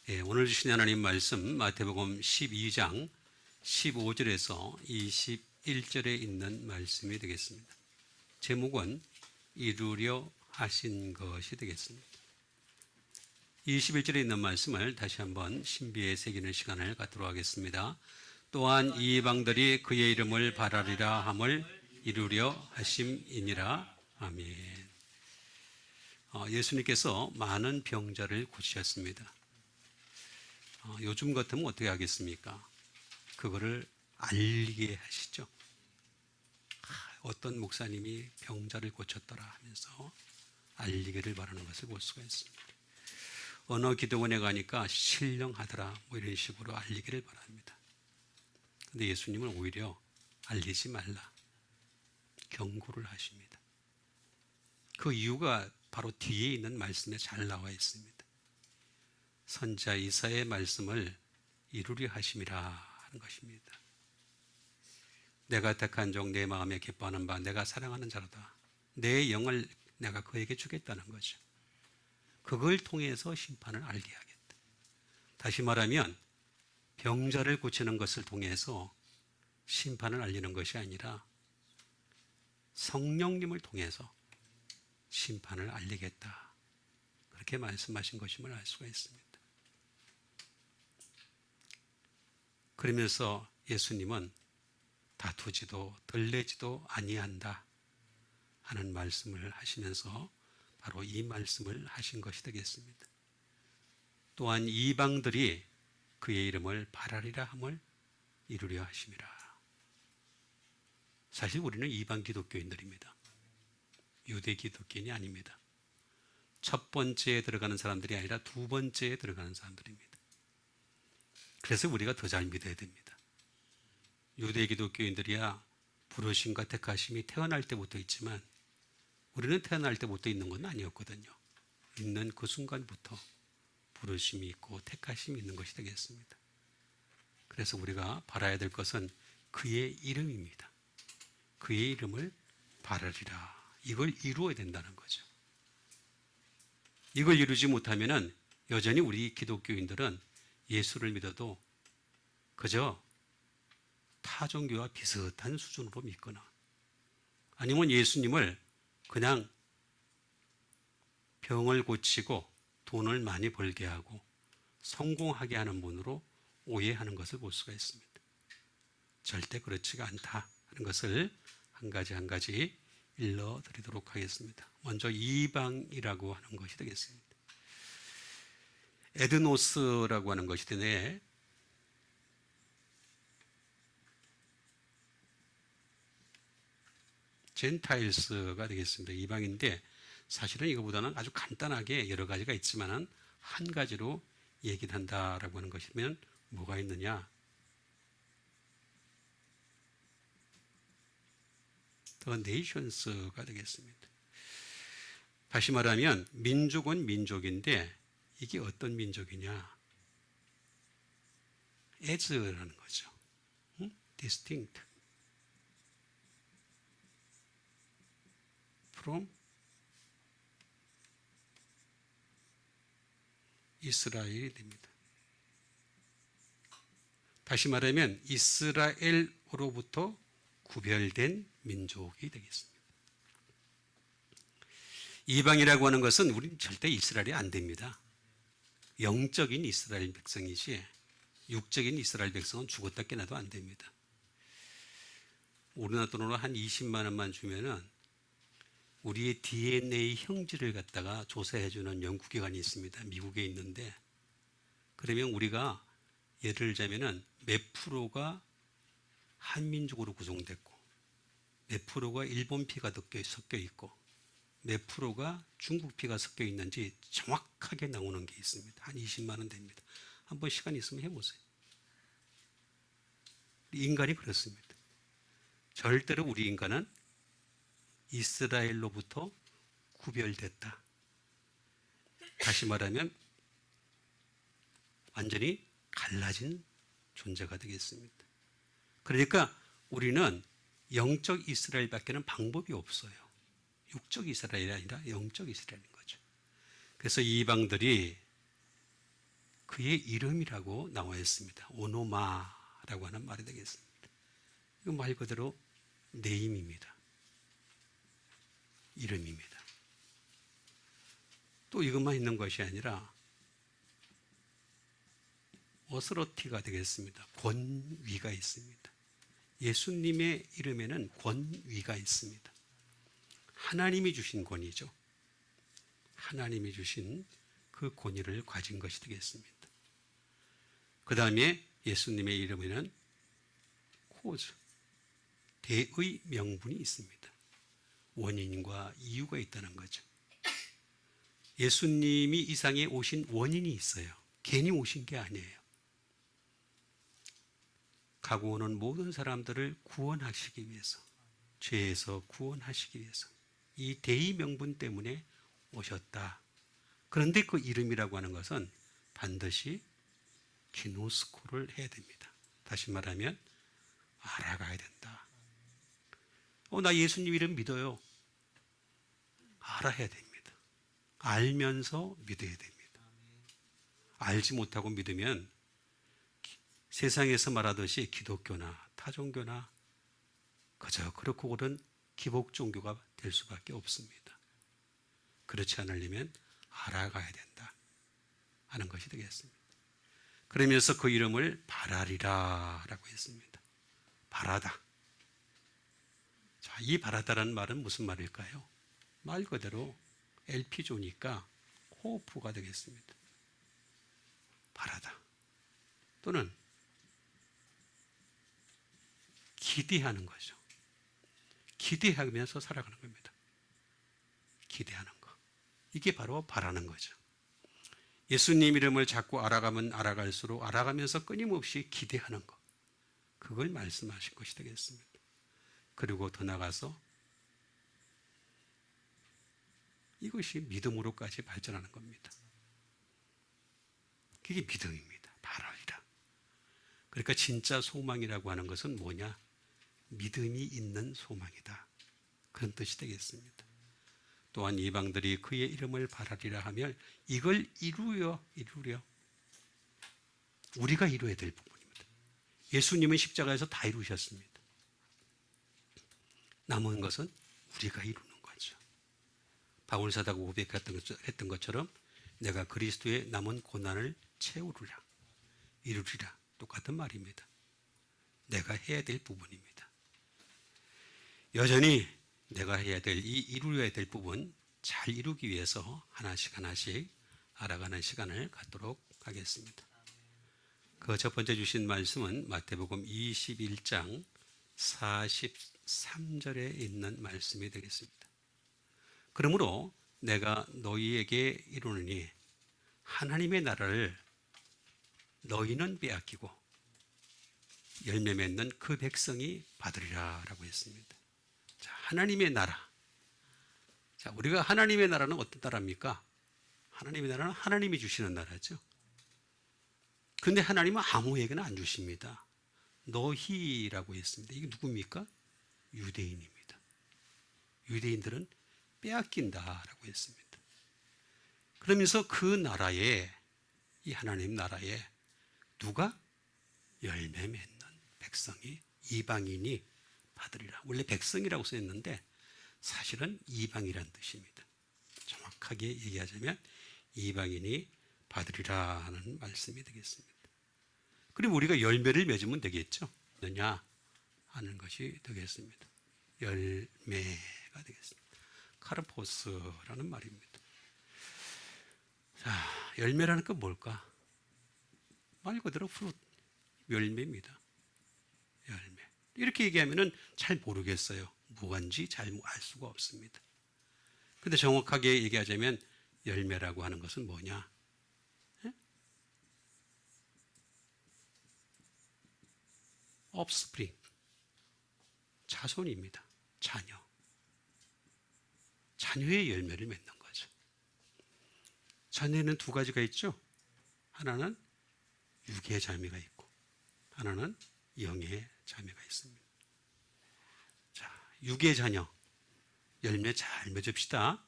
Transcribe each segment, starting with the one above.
오늘 주신 하나님 말씀 마태복음 12장 15절에서 21절에 있는 말씀이 되겠습니다. 제목은 이루려 하신 것이 되겠습니다. 21절에 있는 말씀을 다시 한번 신비에 새기는 시간을 갖도록 하겠습니다. 또한 이방들이 그의 이름을 바라리라 함을 이루려 하심이니라. 아멘. 예수님께서 많은 병자를 고치셨습니다. 요즘 같으면 어떻게 하겠습니까? 그거를 알리게 하시죠. 어떤 목사님이 병자를 고쳤더라 하면서 알리기를 바라는 것을 볼 수가 있습니다. 어느 기도원에 가니까 신령하더라 뭐 이런 식으로 알리기를 바랍니다. 그런데 예수님은 오히려 알리지 말라 경고를 하십니다. 그 이유가 바로 뒤에 있는 말씀에 잘 나와 있습니다. 선지자 이사야의 말씀을 이루려 하심이라 하는 것입니다. 내가 택한 종 내 마음에 기뻐하는 바 내가 사랑하는 자로다. 내 영을 내가 그에게 주겠다는 거죠. 그걸 통해서 심판을 알게 하겠다. 다시 말하면 병자를 고치는 것을 통해서 심판을 알리는 것이 아니라 성령님을 통해서 심판을 알리겠다. 그렇게 말씀하신 것임을 알 수가 있습니다. 그러면서 예수님은 다투지도 들레지도 아니한다 하는 말씀을 하시면서 바로 이 말씀을 하신 것이 되겠습니다. 또한 이방들이 그의 이름을 바라리라 함을 이루려 하심이라. 사실 우리는 이방 기독교인들입니다. 유대 기독교인이 아닙니다. 첫 번째에 들어가는 사람들이 아니라 두 번째에 들어가는 사람들입니다. 그래서 우리가 더 잘 믿어야 됩니다. 유대 기독교인들이야 부르심과 택하심이 태어날 때부터 있지만 우리는 태어날 때부터 있는 건 아니었거든요. 있는 그 순간부터 부르심이 있고 택하심이 있는 것이 되겠습니다. 그래서 우리가 바라야 될 것은 그의 이름입니다. 그의 이름을 바라리라. 이걸 이루어야 된다는 거죠. 이걸 이루지 못하면은 여전히 우리 기독교인들은 예수를 믿어도 그저 타종교와 비슷한 수준으로 믿거나 아니면 예수님을 그냥 병을 고치고 돈을 많이 벌게 하고 성공하게 하는 분으로 오해하는 것을 볼 수가 있습니다. 절대 그렇지가 않다 하는 것을 한 가지 일러드리도록 하겠습니다. 먼저 이방이라고 하는 것이 되겠습니다. 에드노스라고 하는 것이 되네. 젠타일스가 되겠습니다. 이방인데 사실은 이거보다는 아주 간단하게 여러 가지가 있지만 한 가지로 얘기를 한다라고 하는 것이면 뭐가 있느냐? The Nations가 되겠습니다. 다시 말하면 민족은 민족인데 이게 어떤 민족이냐? as라는 거죠. distinct from 이스라엘이 됩니다. 다시 말하면 이스라엘으로부터 구별된 민족이 되겠습니다. 이방이라고 하는 것은 우리는 절대 이스라엘이 안 됩니다. 영적인 이스라엘 백성이지 육적인 이스라엘 백성은 죽었다 깨나도 안 됩니다. 우리나라 돈으로 한 20만 원만 주면은 우리의 DNA 형질을 갖다가 조사해주는 연구기관이 있습니다. 미국에 있는데 그러면 우리가 예를 들자면은 몇 프로가 한민족으로 구성됐고 몇 프로가 일본 피가 섞여 있고 몇 프로가 중국 피가 섞여 있는지 정확하게 나오는 게 있습니다. 한 20만 원 됩니다. 한번 시간 있으면 해보세요. 인간이 그렇습니다. 절대로 우리 인간은 이스라엘로부터 구별됐다. 다시 말하면 완전히 갈라진 존재가 되겠습니다. 그러니까 우리는 영적 이스라엘밖에는 방법이 없어요. 육적 이스라엘이 아니라 영적 이스라엘인 거죠. 그래서 이방들이 그의 이름이라고 나와 있습니다. 오노마라고 하는 말이 되겠습니다. 이거 말 그대로 네임입니다. 이름입니다. 또 이것만 있는 것이 아니라 어스러티가 되겠습니다. 권위가 있습니다. 예수님의 이름에는 권위가 있습니다. 하나님이 주신 권위죠. 하나님이 주신 그 권위를 가진 것이 되겠습니다. 그 다음에 예수님의 이름에는 코즈, 대의 명분이 있습니다. 원인과 이유가 있다는 거죠. 예수님이 이 상에 오신 원인이 있어요. 괜히 오신 게 아니에요. 가고 오는 모든 사람들을 구원하시기 위해서, 죄에서 구원하시기 위해서 이 대의 명분 때문에 오셨다. 그런데 그 이름이라고 하는 것은 반드시 기노스코를 해야 됩니다. 다시 말하면 알아가야 된다. 나 예수님 이름 믿어요. 알아야 됩니다. 알면서 믿어야 됩니다. 알지 못하고 믿으면 세상에서 말하듯이 기독교나 타종교나 그저 그렇고 그런 기복 종교가 될 수밖에 없습니다. 그렇지 않으려면 알아가야 된다 하는 것이 되겠습니다. 그러면서 그 이름을 바라리라 라고 했습니다. 바라다. 자, 이 바라다라는 말은 무슨 말일까요? 말 그대로 LP조니까 호프가 되겠습니다. 바라다. 또는 기대하는 거죠. 기대하면서 살아가는 겁니다. 기대하는 거. 이게 바로 바라는 거죠. 예수님 이름을 자꾸 알아가면 알아갈수록 알아가면서 끊임없이 기대하는 것. 그걸 말씀하신 것이 되겠습니다. 그리고 더 나가서 이것이 믿음으로까지 발전하는 겁니다. 그게 믿음입니다. 바라리라. 그러니까 진짜 소망이라고 하는 것은 뭐냐? 믿음이 있는 소망이다. 그런 뜻이 되겠습니다. 또한 이방들이 그의 이름을 바라리라 하면 이걸 이루려 우리가 이루어야 될 부분입니다. 예수님은 십자가에서 다 이루셨습니다. 남은 것은 우리가 이루는 거죠. 바울 사도가 고백했던 것처럼 내가 그리스도의 남은 고난을 채우리라, 이루리라. 똑같은 말입니다. 내가 해야 될 부분입니다. 여전히 내가 해야 될, 이루어야 될 부분 잘 이루기 위해서 하나씩 알아가는 시간을 갖도록 하겠습니다. 그 첫 번째 주신 말씀은 마태복음 21장 43절에 있는 말씀이 되겠습니다. 그러므로 내가 너희에게 이르노니 하나님의 나라를 너희는 빼앗기고 열매 맺는 그 백성이 받으리라 라고 했습니다. 자, 하나님의 나라. 자, 우리가 하나님의 나라는 어떤 나라입니까? 하나님의 나라는 하나님이 주시는 나라죠. 근데 하나님은 아무에게나 안 주십니다. 너희라고 했습니다. 이게 누굽니까? 유대인입니다. 유대인들은 빼앗긴다라고 했습니다. 그러면서 그 나라에, 이 하나님 나라에 누가 열매 맺는 백성이, 이방인이 받으리라. 원래 백성이라고 써있는데 사실은 이방이란 뜻입니다. 정확하게 얘기하자면 이방인이 받으리라 하는 말씀이 되겠습니다. 그리고 우리가 열매를 맺으면 되겠죠.느냐 하는 것이 되겠습니다. 열매가 되겠습니다. 카르포스라는 말입니다. 자, 열매라는 건 뭘까? 말 그대로 프루트, 열매입니다. 열매. 이렇게 얘기하면은 잘 모르겠어요. 무언지 잘 알 수가 없습니다. 근데 정확하게 얘기하자면 열매라고 하는 것은 뭐냐? offspring, 자손입니다. 자녀. 자녀의 열매를 맺는 거죠. 자녀는 두 가지가 있죠. 하나는 육의 자매가 있고 하나는 영의 자매가 있습니다. 자, 육의 자녀 열매 잘 맺읍시다.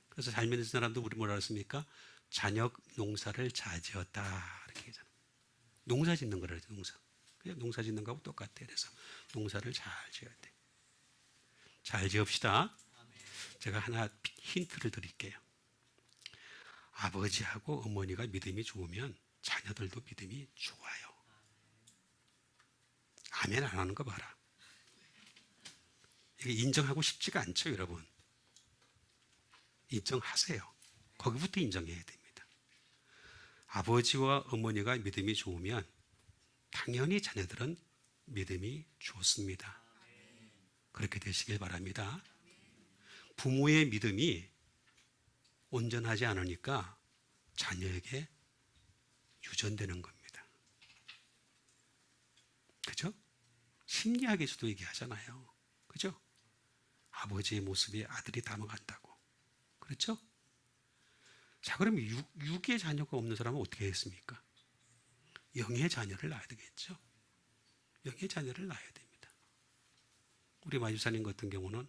그래서 잘 맺는 사람도 우리 뭐라 했습니까? 자녀 농사를 자지었다. 이렇게 하잖아. 농사 짓는 거라 그러죠. 농사. 그냥 농사 짓는 거하고 똑같아. 그래서 농사를 잘 지어야 돼. 잘 지읍시다. 제가 하나 힌트를 드릴게요. 아버지하고 어머니가 믿음이 좋으면 자녀들도 믿음이 좋아요. 아멘 안 하는 거 봐라. 이게 인정하고 싶지가 않죠, 여러분. 인정하세요. 거기부터 인정해야 됩니다. 아버지와 어머니가 믿음이 좋으면 당연히 자녀들은 믿음이 좋습니다. 그렇게 되시길 바랍니다. 부모의 믿음이 온전하지 않으니까 자녀에게 유전되는 겁니다. 그죠? 심리학에서도 얘기하잖아요. 그죠? 아버지의 모습이 아들이 담아간다고. 그렇죠? 자, 그러면 육의 자녀가 없는 사람은 어떻게 했습니까? 영의 자녀를 낳아야 되겠죠? 영의 자녀를 낳아야 됩니다. 우리 마주사님 같은 경우는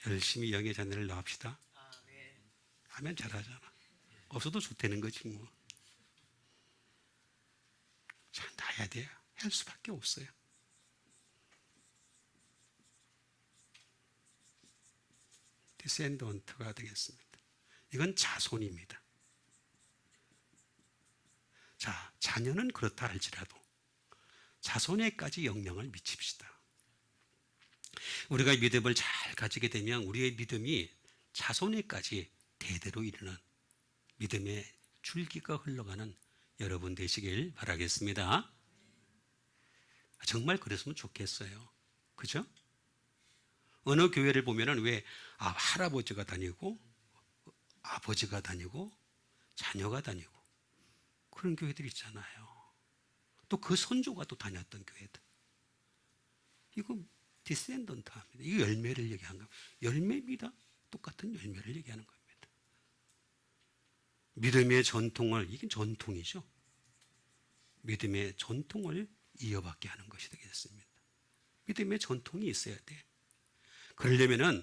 열심히 영의 자녀를 낳읍시다. 하면 잘하잖아. 없어도 좋다는 거지 뭐. 자, 낳아야 돼요. 할 수밖에 없어요. 디센던트가 되겠습니다. 이건 자손입니다. 자, 자녀는 그렇다 할지라도 자손에까지 영향을 미칩시다. 우리가 믿음을 잘 가지게 되면 우리의 믿음이 자손에까지 대대로 이르는 믿음의 줄기가 흘러가는 여러분 되시길 바라겠습니다. 정말 그랬으면 좋겠어요. 그죠? 어느 교회를 보면은 왜 할아버지가 다니고 아버지가 다니고 자녀가 다니고 그런 교회들 있잖아요. 또 그 선조가 또 다녔던 교회들. 이거 디센던트 합니다. 이거 열매를 얘기하는 겁니다. 열매입니다. 똑같은 열매를 얘기하는 겁니다. 믿음의 전통을, 이게 전통이죠. 믿음의 전통을 이어받게 하는 것이 되겠습니다. 믿음의 전통이 있어야 돼. 그러려면은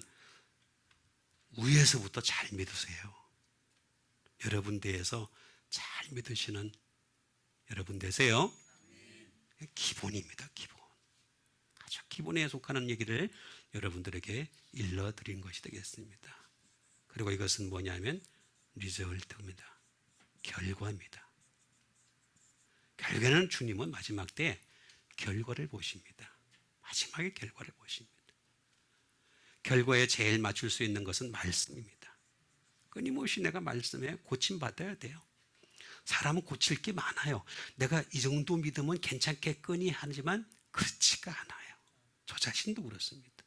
위에서부터 잘 믿으세요. 여러분 대해서 잘 믿으시는 여러분 되세요. 기본입니다. 기본. 아주 기본에 속하는 얘기를 여러분들에게 일러드린 것이 되겠습니다. 그리고 이것은 뭐냐면 리저트입니다. 결과입니다. 결과는 주님은 마지막 때 결과를 보십니다. 마지막에 결과를 보십니다. 결과에 제일 맞출 수 있는 것은 말씀입니다. 끊임없이 내가 말씀에 고침받아야 돼요. 사람은 고칠 게 많아요. 내가 이 정도 믿으면 괜찮겠거니 하지만 그렇지가 않아요. 저 자신도 그렇습니다.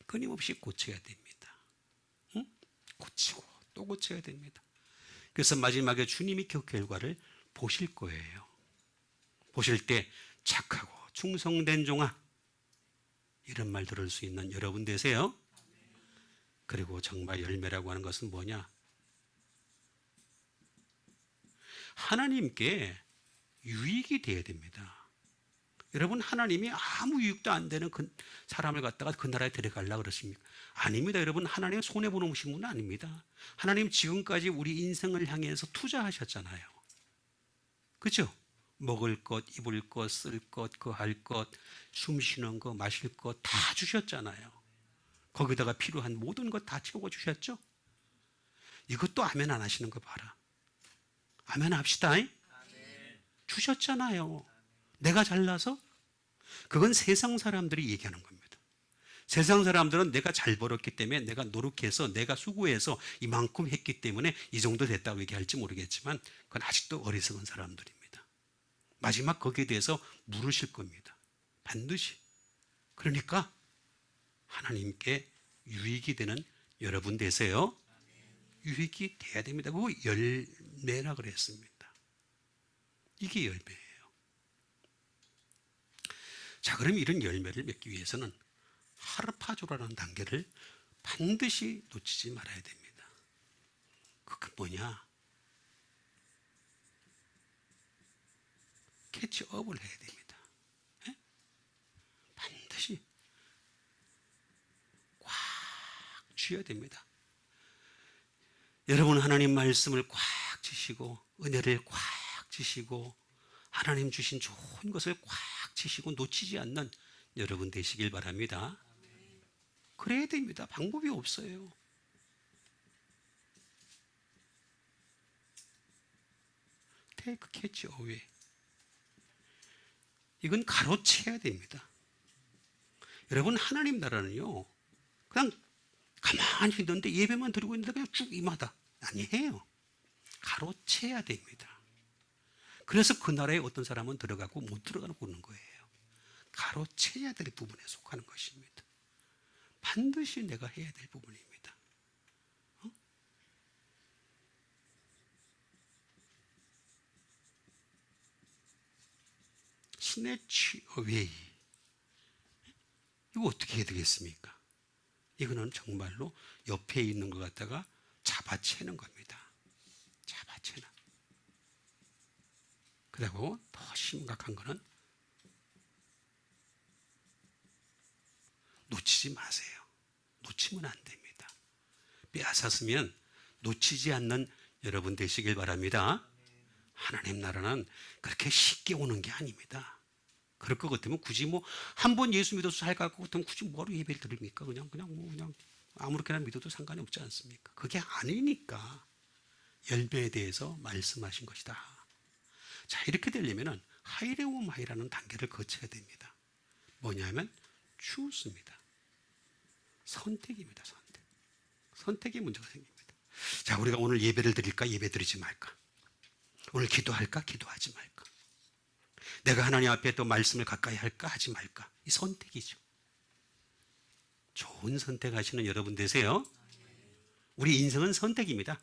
끊임없이 고쳐야 됩니다. 응? 고치고 또 고쳐야 됩니다. 그래서 마지막에 주님이 그 결과를 보실 거예요. 보실 때 착하고 충성된 종아 이런 말 들을 수 있는 여러분 되세요. 그리고 정말 열매라고 하는 것은 뭐냐? 하나님께 유익이 돼야 됩니다. 여러분, 하나님이 아무 유익도 안 되는 그 사람을 갖다가 그 나라에 데려가려고 그러십니까? 아닙니다. 여러분, 하나님 손해보는 분은 아닙니다. 하나님 지금까지 우리 인생을 향해서 투자하셨잖아요. 그렇죠? 먹을 것, 입을 것, 쓸 것, 그 할 것, 숨 쉬는 거, 마실 것 다 주셨잖아요. 거기다가 필요한 모든 것 다 채워주셨죠? 이것도 아멘 안 하시는 거 봐라. 아멘 합시다. 아멘. 주셨잖아요. 내가 잘나서? 그건 세상 사람들이 얘기하는 겁니다. 세상 사람들은 내가 잘 벌었기 때문에 내가 노력해서 내가 수고해서 이만큼 했기 때문에 이 정도 됐다고 얘기할지 모르겠지만 그건 아직도 어리석은 사람들입니다. 마지막 거기에 대해서 물으실 겁니다. 반드시. 그러니까 하나님께 유익이 되는 여러분 되세요. 유익이 돼야 됩니다. 그거 열매라 그랬습니다. 이게 열매예요. 자, 그럼 이런 열매를 맺기 위해서는 하르파조라는 단계를 반드시 놓치지 말아야 됩니다. 그게 뭐냐? 캐치업을 해야 됩니다. 네? 반드시 꽉 쥐어야 됩니다. 여러분 하나님 말씀을 꽉 쥐시고 은혜를 꽉 쥐시고 하나님 주신 좋은 것을 꽉 쥐시고 놓치지 않는 여러분 되시길 바랍니다. 그래야 됩니다. 방법이 없어요. Take catch away. 이건 가로채야 됩니다. 여러분 하나님 나라는요 그냥 가만히 있는데 예배만 드리고 있는데 그냥 쭉 임하다 아니에요. 가로채야 됩니다. 그래서 그 나라에 어떤 사람은 들어가고 못 들어가고 있는 거예요. 가로채야 될 부분에 속하는 것입니다. 반드시 내가 해야 될 부분입니다. 스네치 어웨이. 이거 어떻게 해야 되겠습니까? 이거는 정말로 옆에 있는 것 갖다가 잡아채는 겁니다. 잡아채는. 그리고 더 심각한 거는 놓치지 마세요. 놓치면 안 됩니다. 빼앗았으면 놓치지 않는 여러분 되시길 바랍니다. 하나님 나라는 그렇게 쉽게 오는 게 아닙니다. 그럴 것 같으면 굳이 뭐 한 번 예수 믿어서 살갈 것 같으면 굳이 뭐하러 예배를 드립니까? 그냥 아무렇게나 믿어도 상관이 없지 않습니까? 그게 아니니까 열매에 대해서 말씀하신 것이다. 자, 이렇게 되려면은 하이레오마이라는 단계를 거쳐야 됩니다. 뭐냐면 추스입니다. 선택입니다. 선택. 선택의 문제가 생깁니다. 자, 우리가 오늘 예배를 드릴까? 예배 드리지 말까? 오늘 기도할까? 기도하지 말까? 내가 하나님 앞에 또 말씀을 가까이 할까? 하지 말까? 이 선택이죠. 좋은 선택하시는 여러분 되세요. 우리 인생은 선택입니다.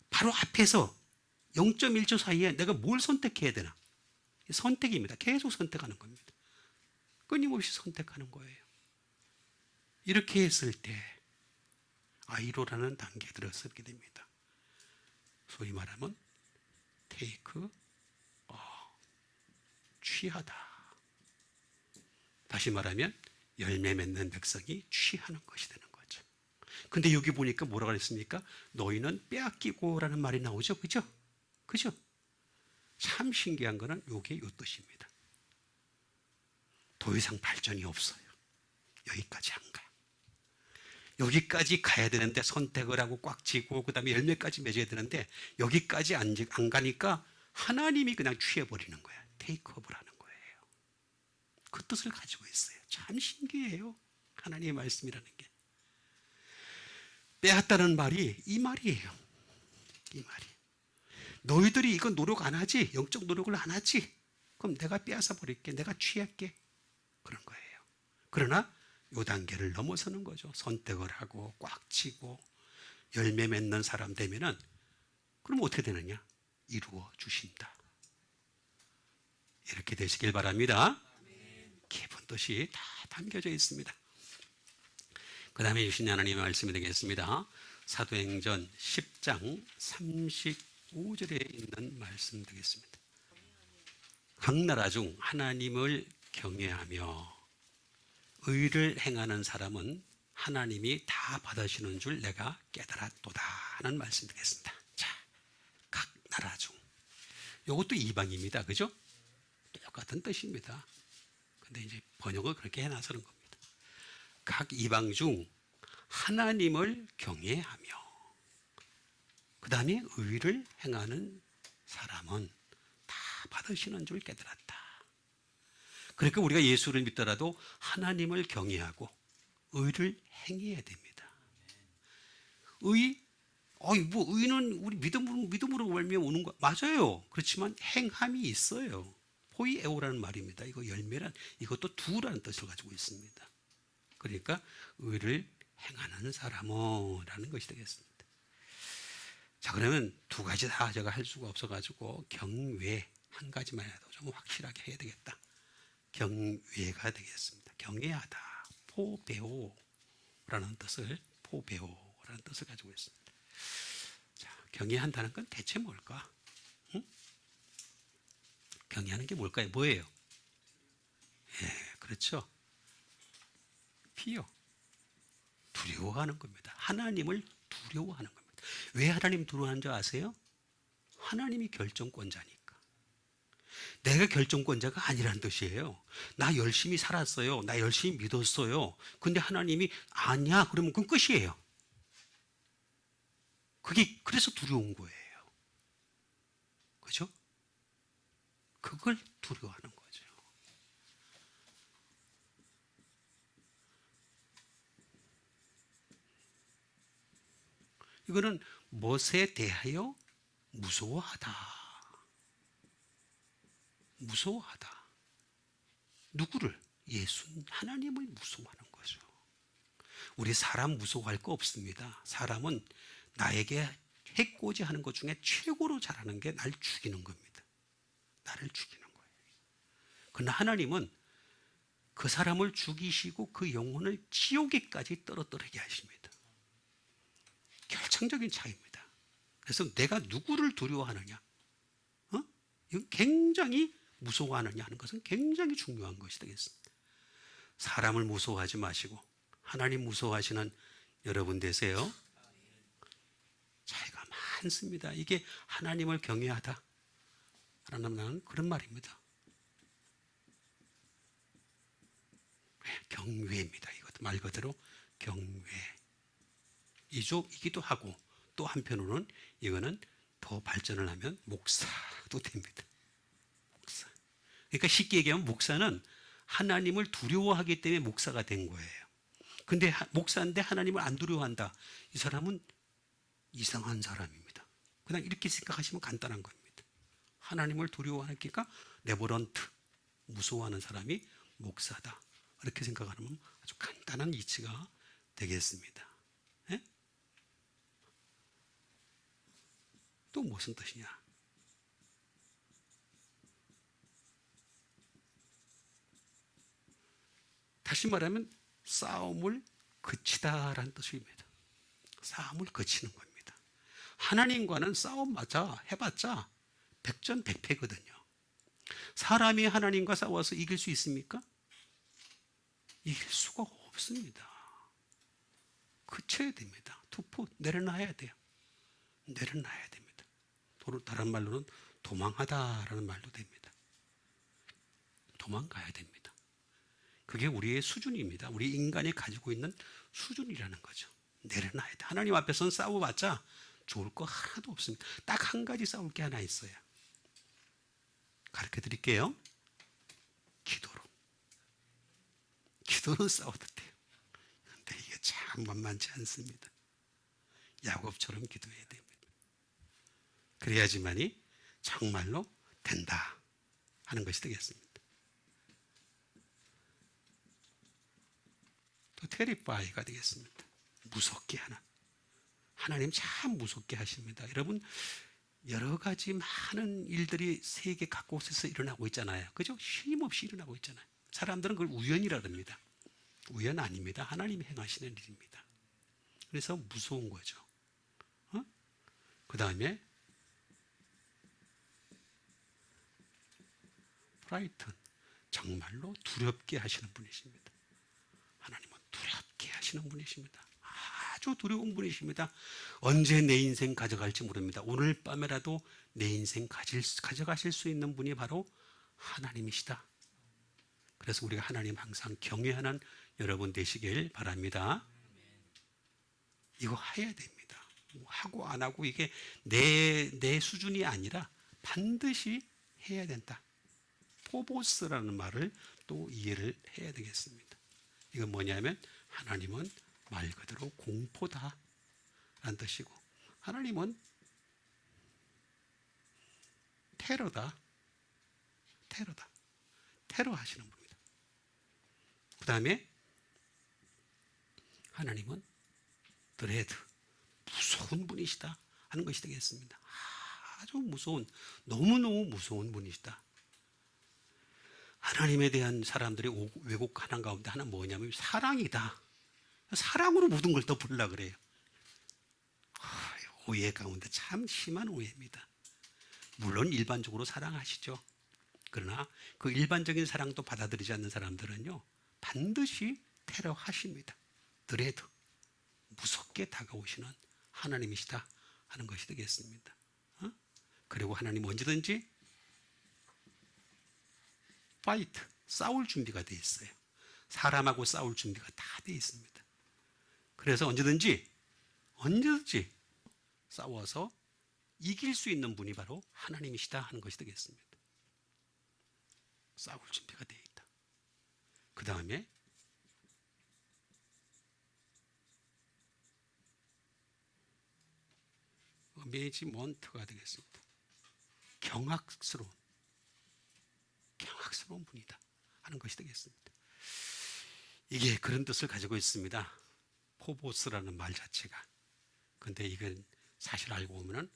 바로 앞에서 0.1초 사이에 내가 뭘 선택해야 되나? 선택입니다. 계속 선택하는 겁니다. 끊임없이 선택하는 거예요. 이렇게 했을 때 아이로라는 단계에 들어서게 됩니다. 소위 말하면 테이크 취하다. 다시 말하면 열매 맺는 백성이 취하는 것이 되는 거죠. 근데 여기 보니까 뭐라고 했습니까? 너희는 빼앗기고라는 말이 나오죠. 그죠? 그죠? 참 신기한 거는 요게 요 뜻입니다. 더 이상 발전이 없어요. 여기까지 안 가요. 여기까지 가야 되는데 선택을 하고 꽉 쥐고 그 다음에 열매까지 맺어야 되는데 여기까지 안 가니까 하나님이 그냥 취해버리는 거야. 테이크업을 하는 거예요. 그 뜻을 가지고 있어요. 참 신기해요. 하나님의 말씀이라는 게. 빼앗다는 말이 이 말이에요. 이 말이. 너희들이 이건 노력 안 하지? 영적 노력을 안 하지? 그럼 내가 빼앗아 버릴게. 내가 취할게. 그런 거예요. 그러나 이 단계를 넘어서는 거죠. 선택을 하고 꽉 치고 열매 맺는 사람 되면은 그럼 어떻게 되느냐? 이루어 주신다. 이렇게 되시길 바랍니다. 깊은 뜻이 다 담겨져 있습니다. 그 다음에 주신 하나님의 말씀이 되겠습니다. 사도행전 10장 35절에 있는 말씀 되겠습니다. 각 나라 중 하나님을 경외하며 의를 행하는 사람은 하나님이 다 받으시는 줄 내가 깨달았도다 하는 말씀 되겠습니다. 자, 각 나라 중. 이것도 이방입니다. 그죠? 똑같은 뜻입니다. 근데 이제 번역을 그렇게 해놔서는 겁니다. 각 이방 중 하나님을 경외하며 그 다음에 의를 행하는 사람은 다 받으시는 줄 깨달았다. 그러니까 우리가 예수를 믿더라도 하나님을 경외하고 의를 행해야 됩니다. 의는 우리 믿음으로 말미암아 오는 거 맞아요. 그렇지만 행함이 있어요. 포이에오라는 말입니다. 이거 열매란 이것도 두라는 뜻을 가지고 있습니다. 그러니까 의를 행하는 사람이라는 것이 되겠습니다. 자, 그러면 두 가지 다 제가 할 수가 없어가지고 경외 한 가지만 해도 좀 확실하게 해야 되겠다. 경외가 되겠습니다. 경외하다. 포배오라는 뜻을 가지고 있습니다. 자, 경외한다는 건 대체 뭘까? 경외하는 게 뭘까요? 뭐예요? 예, 그렇죠. 피요. 두려워하는 겁니다. 하나님을 두려워하는 겁니다. 왜 하나님 두려워하는 줄 아세요? 하나님이 결정권자니까. 내가 결정권자가 아니라는 뜻이에요. 나 열심히 살았어요. 나 열심히 믿었어요. 근데 하나님이 아니야 그러면 그건 끝이에요. 그게 그래서 두려운 거예요. 그죠? 그걸 두려워하는 거죠. 이거는 무엇에 대하여 무서워하다. 무서워하다. 누구를? 예수 하나님을 무서워하는 거죠. 우리 사람 무서워할 거 없습니다. 사람은 나에게 해코지 하는 것 중에 최고로 잘하는 게 날 죽이는 겁니다. 나를 죽이는 거예요. 그러나 하나님은 그 사람을 죽이시고 그 영혼을 지옥에까지 떨어뜨리게 하십니다. 결정적인 차이입니다. 그래서 내가 누구를 두려워하느냐, 이건 굉장히 무서워하느냐 하는 것은 굉장히 중요한 것이 되겠습니다. 사람을 무서워하지 마시고 하나님 무서워하시는 여러분 되세요. 차이가 많습니다. 이게 하나님을 경외하다 라는 그런 말입니다. 경외입니다. 이것도 말 그대로 경외. 이기도 하고 또 한편으로는 이거는 더 발전을 하면 목사도 됩니다. 목사. 그러니까 쉽게 얘기하면 목사는 하나님을 두려워하기 때문에 목사가 된 거예요. 근데 목사인데 하나님을 안 두려워한다. 이 사람은 이상한 사람입니다. 그냥 이렇게 생각하시면 간단한 겁니다. 하나님을 두려워하니까 네버런트, 무서워하는 사람이 목사다. 이렇게 생각하면 아주 간단한 이치가 되겠습니다. 네? 또 무슨 뜻이냐? 다시 말하면 싸움을 그치다라는 뜻입니다. 싸움을 그치는 겁니다. 하나님과는 싸움마저 해봤자 백전백패거든요. 사람이 하나님과 싸워서 이길 수 있습니까? 이길 수가 없습니다. 그쳐야 됩니다. 투포 내려놔야 돼요. 내려놔야 됩니다. 다른 말로는 도망하다라는 말도 됩니다. 도망가야 됩니다. 그게 우리의 수준입니다. 우리 인간이 가지고 있는 수준이라는 거죠. 내려놔야 돼. 하나님 앞에서는 싸워봤자 좋을 거 하나도 없습니다. 딱 한 가지 싸울 게 하나 있어요. 가르쳐 드릴게요. 기도로. 기도는 싸워도 돼요. 근데 이게 참 만만치 않습니다. 야곱처럼 기도해야 됩니다. 그래야지만이 정말로 된다 하는 것이 되겠습니다. 또 테리파이가 되겠습니다. 무섭게 하는. 하나님 참 무섭게 하십니다. 여러분 여러 가지 많은 일들이 세계 각곳에서 일어나고 있잖아요. 그죠? 쉼없이 일어나고 있잖아요. 사람들은 그걸 우연이라 합니다. 우연 아닙니다. 하나님이 행하시는 일입니다. 그래서 무서운 거죠. 그 다음에 프라이튼, 정말로 두렵게 하시는 분이십니다. 하나님은 두렵게 하시는 분이십니다. 아주 두려운 분이십니다. 언제 내 인생 가져갈지 모릅니다. 오늘 밤에라도 내 인생 가져가실 수 있는 분이 바로 하나님이시다. 그래서 우리가 하나님 항상 경외하는 여러분 되시길 바랍니다. 이거 해야 됩니다. 하고 안 하고 이게 내 수준이 아니라 반드시 해야 된다. 포보스라는 말을 또 이해를 해야 되겠습니다. 이건 뭐냐면 하나님은 말 그대로 공포다 라는 뜻이고 하나님은 테러다. 테러 하시는 분입니다. 그 다음에 하나님은 드레드, 무서운 분이시다 하는 것이 되겠습니다. 아주 무서운, 너무너무 무서운 분이시다. 하나님에 대한 사람들이 왜곡하는 가운데 하나 뭐냐면 사랑이다. 사랑으로 모든 걸 덮으려고 그래요. 오해 가운데 참 심한 오해입니다. 물론 일반적으로 사랑하시죠. 그러나 그 일반적인 사랑도 받아들이지 않는 사람들은요 반드시 테러하십니다. 드레드, 무섭게 다가오시는 하나님이시다 하는 것이 되겠습니다. 그리고 하나님 언제든지 파이트, 싸울 준비가 되어 있어요. 사람하고 싸울 준비가 다 되어 있습니다. 그래서 언제든지 싸워서 이길 수 있는 분이 바로 하나님이시다 하는 것이 되겠습니다. 싸울 준비가 되어 있다. 그 다음에 어메이지먼트가 되겠습니다. 경악스러운 분이다 하는 것이 되겠습니다. 이게 그런 뜻을 가지고 있습니다. 포보스라는 말 자체가. 근데 이건 사실 알고 보면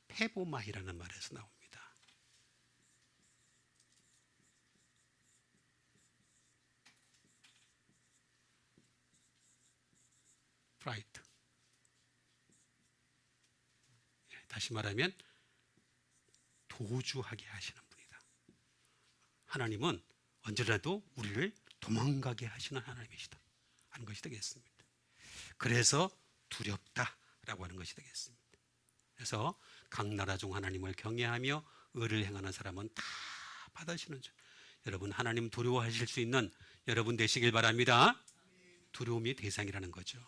페보마이라는 말에서 나옵니다. 프라이트. 다시 말하면 도주하게 하시는 분이다. 하나님은 언제라도 우리를 도망가게 하시는 하나님이시다 하는 것이 되겠습니다. 그래서 두렵다라고 하는 것이 되겠습니다. 그래서 각 나라 중 하나님을 경외하며 의를 행하는 사람은 다 받으시는 줄. 여러분 하나님 두려워하실 수 있는 여러분 되시길 바랍니다. 두려움이 대상이라는 거죠.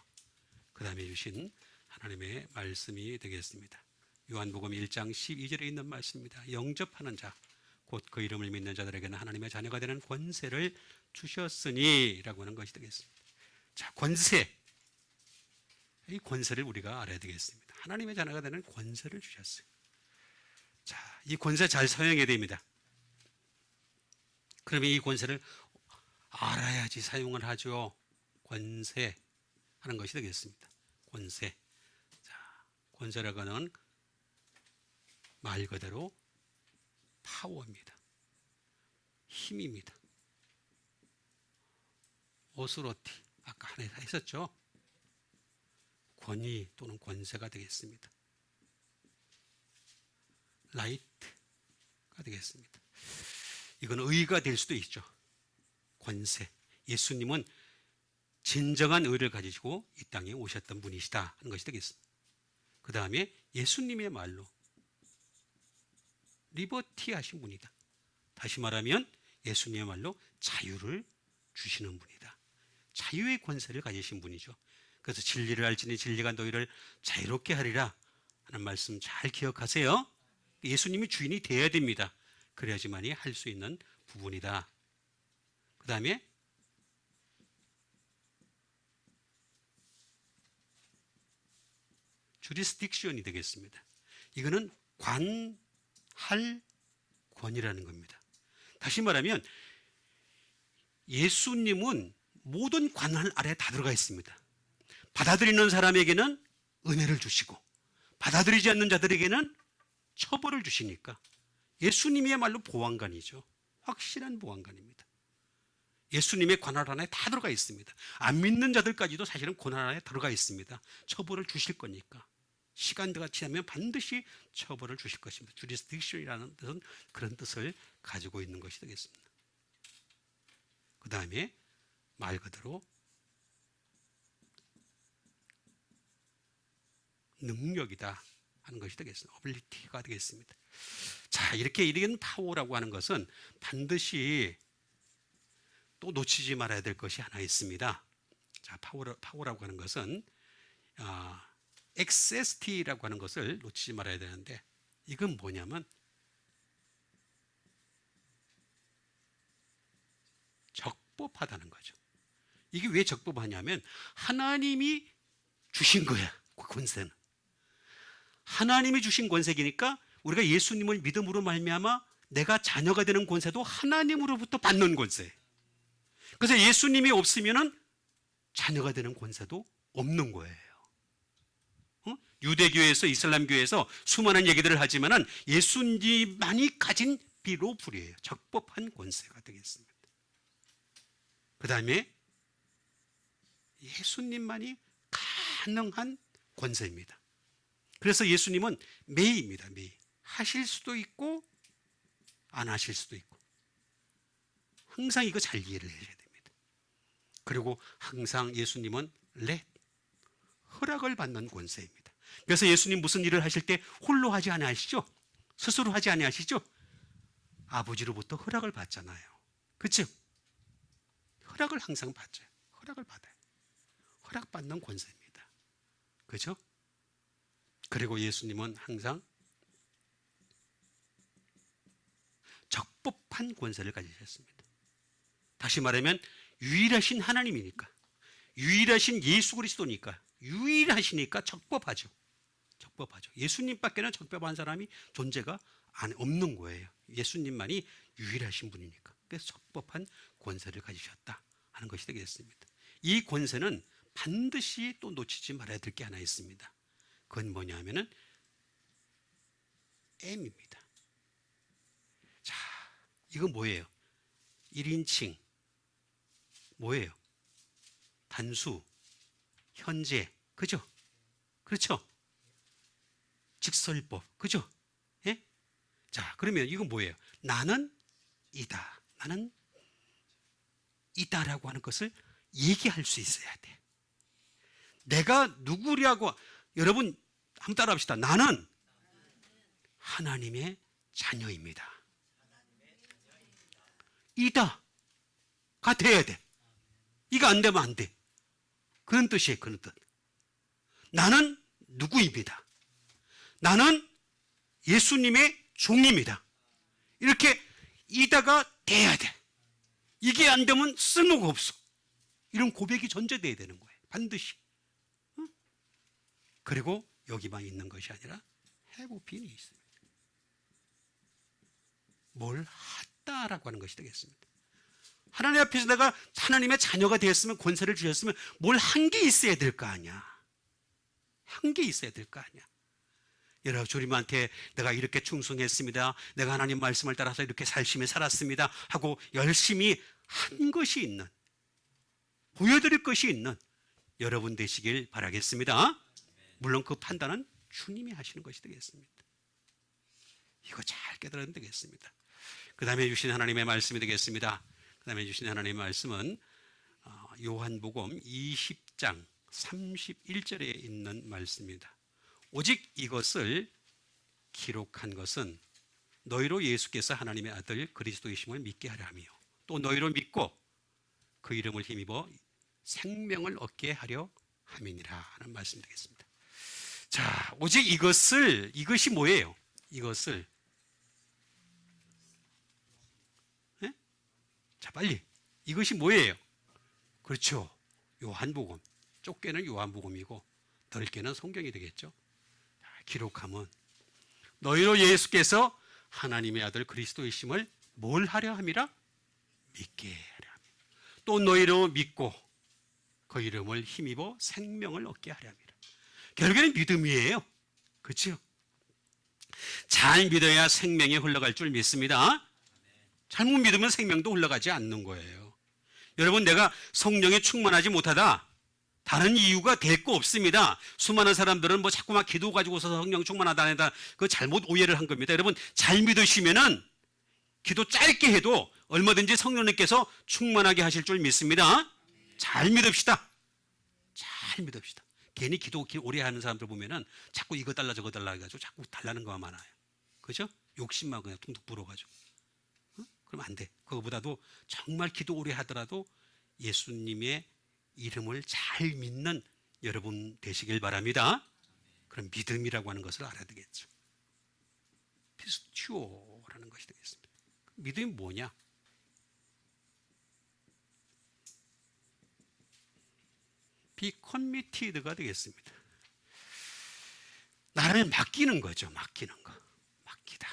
그 다음에 주신 하나님의 말씀이 되겠습니다. 요한복음 1장 12절에 있는 말씀입니다. 영접하는 자, 곧 그 이름을 믿는 자들에게는 하나님의 자녀가 되는 권세를 주셨으니 라고 하는 것이 되겠습니다. 자, 권세. 이 권세를 우리가 알아야 되겠습니다. 하나님의 자녀가 되는 권세를 주셨어요. 자, 이 권세 잘 사용해야 됩니다. 그러면 이 권세를 알아야지 사용을 하죠. 권세 하는 것이 되겠습니다. 권세. 자, 권세라고 하는 말 그대로 파워입니다. 힘입니다. 오스로티 아까 하나 했었죠. 권위 또는 권세가 되겠습니다. 라이트가 되겠습니다. 이건 의가 될 수도 있죠. 권세. 예수님은 진정한 의를 가지고 이 땅에 오셨던 분이시다 하는 것이 되겠습니다. 그 다음에 예수님의 말로 리버티 하신 분이다. 다시 말하면 예수님의 말로 자유를 주시는 분이다. 자유의 권세를 가지신 분이죠. 그래서 진리를 알지니 진리가 너희를 자유롭게 하리라 하는 말씀 잘 기억하세요. 예수님이 주인이 되어야 됩니다. 그래야지만이 할 수 있는 부분이다. 그 다음에 주리스딕션이 되겠습니다. 이거는 관할 권이라는 겁니다. 다시 말하면 예수님은 모든 관할 아래에 다 들어가 있습니다. 받아들이는 사람에게는 은혜를 주시고 받아들이지 않는 자들에게는 처벌을 주시니까 예수님이야말로 보안관이죠. 확실한 보안관입니다. 예수님의 관할 안에 다 들어가 있습니다. 안 믿는 자들까지도 사실은 권한 안에 들어가 있습니다. 처벌을 주실 거니까. 시간대가 지나면 반드시 처벌을 주실 것입니다. 주리스딕션이라는 뜻은 그런 뜻을 가지고 있는 것이 되겠습니다. 그 다음에 말 그대로 능력이다 하는 것이 되겠습니다. 어빌리티가 되겠습니다. 자, 이렇게 이런 파워라고 하는 것은 반드시 또 놓치지 말아야 될 것이 하나 있습니다. 자, 파워라고 하는 것은 XST라고 하는 것을 놓치지 말아야 되는데 이건 뭐냐면 적법하다는 거죠. 이게 왜 적법하냐면 하나님이 주신 거야. 그 권세는. 하나님이 주신 권세이니까 우리가 예수님을 믿음으로 말미암아 내가 자녀가 되는 권세도 하나님으로부터 받는 권세. 그래서 예수님이 없으면은 자녀가 되는 권세도 없는 거예요. 유대교에서 이슬람교에서 수많은 얘기들을 하지만은 예수님만이 가진 비로 불이에요. 적법한 권세가 되겠습니다. 그 다음에 예수님만이 가능한 권세입니다. 그래서 예수님은 매입니다. 매. 하실 수도 있고 안 하실 수도 있고 항상 이거 잘 이해를 해야 됩니다. 그리고 항상 예수님은 허락을 받는 권세입니다. 그래서 예수님 무슨 일을 하실 때 홀로 하지 아니하시죠? 스스로 하지 아니하시죠? 아버지로부터 허락을 받잖아요. 그렇죠? 허락을 항상 받죠. 허락을 받아요. 허락받는 권세입니다. 그렇죠? 그리고 예수님은 항상 적법한 권세를 가지셨습니다. 다시 말하면 유일하신 하나님이니까, 유일하신 예수 그리스도니까, 유일하시니까 적법하죠. 적법하죠. 예수님밖에는 적법한 사람이 존재가 없는 거예요. 예수님만이 유일하신 분이니까. 그래서 적법한 권세를 가지셨다 하는 것이 되겠습니다. 이 권세는 반드시 또 놓치지 말아야 될 게 하나 있습니다. 그건 뭐냐면은 M입니다. 자, 이거 뭐예요? 1인칭 뭐예요? 단수, 현재, 그죠? 그렇죠? 직설법, 그죠? 예? 자, 그러면 이건 뭐예요? 나는 이다. 나는 이다라고 하는 것을 얘기할 수 있어야 돼. 내가 누구냐고, 여러분 한번 따라합시다. 나는 하나님의 자녀입니다. 이다가 돼야 돼. 이거 안 되면 안 돼. 그런 뜻이에요. 그런 뜻. 나는 누구입니다. 나는 예수님의 종입니다. 이렇게 이다가 돼야 돼. 이게 안 되면 쓸모가 없어. 이런 고백이 전제돼야 되는 거예요. 반드시. 응? 그리고 여기만 있는 것이 아니라 have been이 있습니다. 뭘 했다라고 하는 것이 되겠습니다. 하나님 앞에서 내가 하나님의 자녀가 되었으면, 권세를 주셨으면 뭘 한 게 있어야 될 거 아니야. 한 게 있어야 될 거 아니야. 여러분, 주님한테 내가 이렇게 충성했습니다. 내가 하나님 말씀을 따라서 이렇게 열심히 살았습니다 하고 열심히 한 것이 있는, 보여드릴 것이 있는 여러분 되시길 바라겠습니다. 물론 그 판단은 주님이 하시는 것이 되겠습니다. 이거 잘 깨달으면 되겠습니다. 그 다음에 주신 하나님의 말씀이 되겠습니다. 그 다음에 주신 하나님의 말씀은 요한복음 20장 31절에 있는 말씀입니다. 오직 이것을 기록한 것은 너희로 예수께서 하나님의 아들 그리스도이심을 믿게 하려 함이요, 또 너희로 믿고 그 이름을 힘입어 생명을 얻게 하려 함이니라 하는 말씀이 되겠습니다. 자, 오직 이것이 뭐예요? 이것을, 네? 자, 빨리, 이것이 뭐예요? 그렇죠, 요한복음. 좁게는 요한복음이고 넓게는 성경이 되겠죠. 자, 기록하면 너희로 예수께서 하나님의 아들 그리스도이심을 뭘 하려 함이라? 믿게 하려 함이라. 또 너희로 믿고 그 이름을 힘입어 생명을 얻게 하려 함이라. 결국에는 믿음이에요. 그렇죠? 잘 믿어야 생명이 흘러갈 줄 믿습니다. 잘못 믿으면 생명도 흘러가지 않는 거예요. 여러분, 내가 성령에 충만하지 못하다, 다른 이유가 될 거 없습니다. 수많은 사람들은 뭐 자꾸 막 기도 가지고서 성령 충만하다 아니다, 그 잘못 오해를 한 겁니다. 여러분, 잘 믿으시면은 기도 짧게 해도 얼마든지 성령님께서 충만하게 하실 줄 믿습니다. 잘 믿읍시다. 잘 믿읍시다. 괜히 기도 오래 하는 사람들 보면은 자꾸 이거 달라 저거 달라 해가지고 자꾸 달라는 거가 많아요. 그죠? 욕심만 그냥 퉁퉁 불어가지고. 그럼 안 돼. 그거보다도 정말 기도 오래 하더라도 예수님의 이름을 잘 믿는 여러분 되시길 바랍니다. 그럼 믿음이라고 하는 것을 알아야 되겠죠. 피스튜어라는 것이 되겠습니다. 믿음이 뭐냐? be committed가 되겠습니다. 나를 맡기는 거죠. 맡기는 거. 맡기다.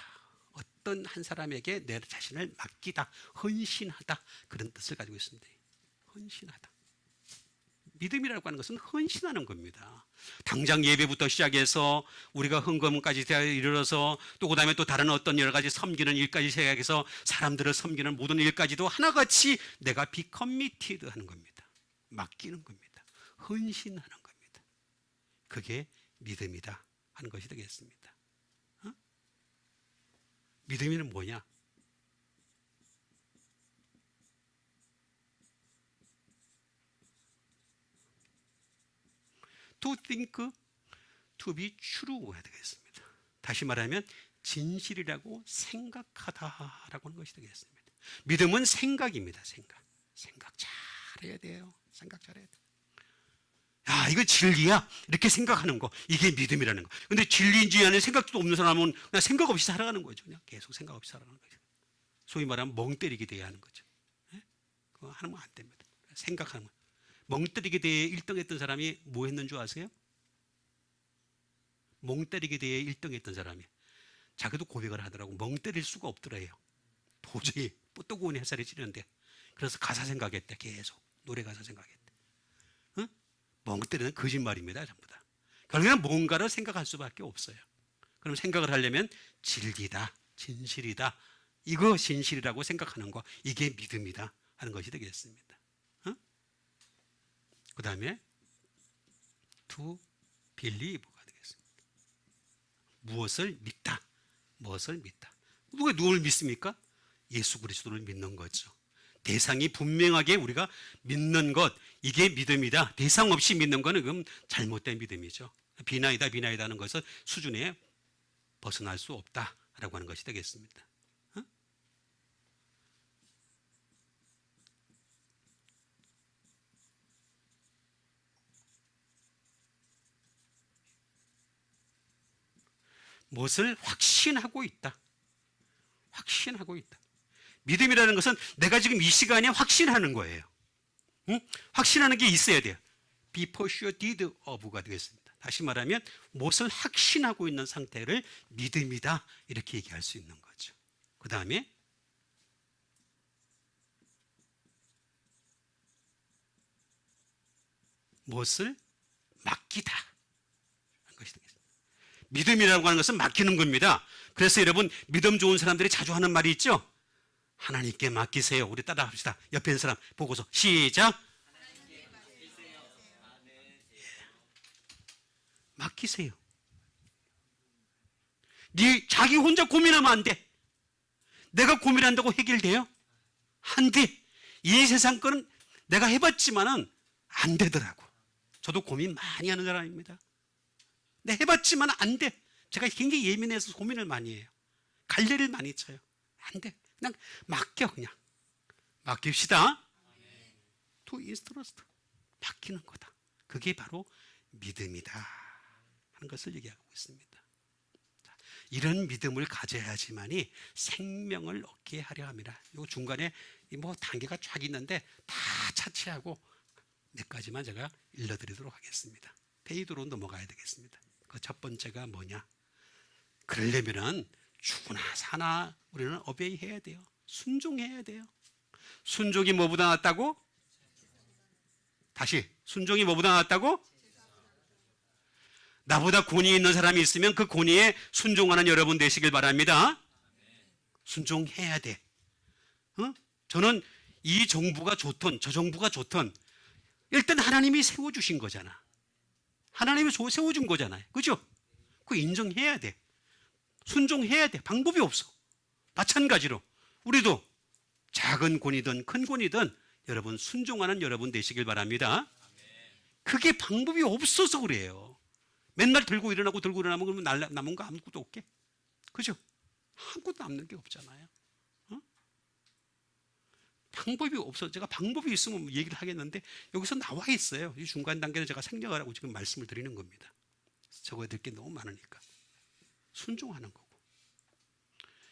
어떤 한 사람에게 내 자신을 맡기다. 헌신하다. 그런 뜻을 가지고 있습니다. 헌신하다. 믿음이라고 하는 것은 헌신하는 겁니다. 당장 예배부터 시작해서 우리가 헌금까지 이르러서 또 그 다음에 또 다른 어떤 여러 가지 섬기는 일까지 시작해서 사람들을 섬기는 모든 일까지도 하나같이 내가 be committed 하는 겁니다. 맡기는 겁니다. 헌신하는 겁니다. 그게 믿음이다 하는 것이 되겠습니다. 믿음이는 뭐냐? to think, to be true가 되겠습니다. 다시 말하면 진실이라고 생각하다라고 하는 것이 되겠습니다. 믿음은 생각입니다. 생각 잘해야 돼요. 생각 잘해야 돼요. 야, 이거 진리야. 이렇게 생각하는 거. 이게 믿음이라는 거. 근데 진리인지 아닌 생각도 없는 사람은 그냥 생각 없이 살아가는 거죠. 그냥 계속 생각 없이 살아가는 거죠. 소위 말하면 멍 때리게 돼야 하는 거죠. 예? 그거 하면 안 됩니다. 생각하는 거. 멍 때리게 대해 1등 했던 사람이 뭐 했는 줄 아세요? 멍 때리게 대해 1등 했던 사람이 자기도 고백을 하더라고. 멍 때릴 수가 없더래요. 도저히 뜨거운 햇살이 찌는데. 그래서 가사 생각했대. 계속 노래 가사 생각했대. 응? 멍 때리는 거짓말입니다. 전부 다. 결국에는 뭔가를 생각할 수밖에 없어요. 그럼 생각을 하려면 진리다, 진실이다, 이거 진실이라고 생각하는 거, 이게 믿음이다 하는 것이 되겠습니다. 응? 그 다음에 to believe가 되겠습니다. 무엇을 믿다, 무엇을 믿다. 누가 누굴 믿습니까? 예수 그리스도를 믿는 거죠. 대상이 분명하게 우리가 믿는 것, 이게 믿음이다. 대상 없이 믿는 거는 그럼 잘못된 믿음이죠. 비나이다 하는 것은 수준에 벗어날 수 없다라고 하는 것이 되겠습니다. 무엇을 확신하고 있다. 확신하고 있다. 믿음이라는 것은 내가 지금 이 시간에 확신하는 거예요. 응? 확신하는 게 있어야 돼요. be persuaded of가 되겠습니다. 다시 말하면 무엇을 확신하고 있는 상태를 믿음이다 이렇게 얘기할 수 있는 거죠. 그 다음에 무엇을 맡기다 하는 것이 되겠습니다. 믿음이라고 하는 것은 맡기는 겁니다. 그래서 여러분 믿음 좋은 사람들이 자주 하는 말이 있죠. 하나님께 맡기세요. 우리 따라 합시다. 옆에 있는 사람 보고서 시작. 맡기세요. 네 자기 혼자 고민하면 안 돼. 내가 고민한다고 해결돼요? 안 돼. 이 세상 거는 내가 해봤지만은 안 되더라고. 저도 고민 많이 하는 사람입니다. 근데 해봤지만 안 돼. 제가 굉장히 예민해서 고민을 많이 해요. 갈래를 많이 쳐요. 안 돼. 그냥 맡겨 그냥. 맡깁시다. To intrust. 맡기는 거다. 그게 바로 믿음이다 하는 것을 얘기하고 있습니다. 자, 이런 믿음을 가져야지만이 생명을 얻게 하려 합니다. 요 중간에 뭐 단계가 쫙 있는데 다 차치하고 몇 가지만 제가 일러드리도록 하겠습니다. 페이드로 넘어가야 되겠습니다. 그 첫 번째가 뭐냐? 그러려면은 죽으나 사나 우리는 어베이 해야 돼요. 순종해야 돼요. 순종이 뭐보다 낫다고? 다시 순종이 뭐보다 낫다고? 나보다 권위 있는 사람이 있으면 그 권위에 순종하는 여러분 되시길 바랍니다. 순종해야 돼. 저는 이 정부가 좋든 저 정부가 좋든 일단 하나님이 세워주신 거잖아. 하나님이 세워준 거잖아요. 그죠? 그거 인정해야 돼. 순종해야 돼. 방법이 없어. 마찬가지로 우리도 작은 권이든 큰 권이든 여러분 순종하는 여러분 되시길 바랍니다. 그게 방법이 없어서 그래요. 맨날 들고 일어나고 들고 일어나면 그러면 남은 거 아무것도 없게? 그죠? 아무것도 남는 게 없잖아요. 방법이 없어. 제가 방법이 있으면 얘기를 하겠는데 여기서 나와 있어요. 이 중간 단계는 제가 생략을 하고 지금 말씀을 드리는 겁니다. 적어야 될 게 너무 많으니까. 순종하는 거고.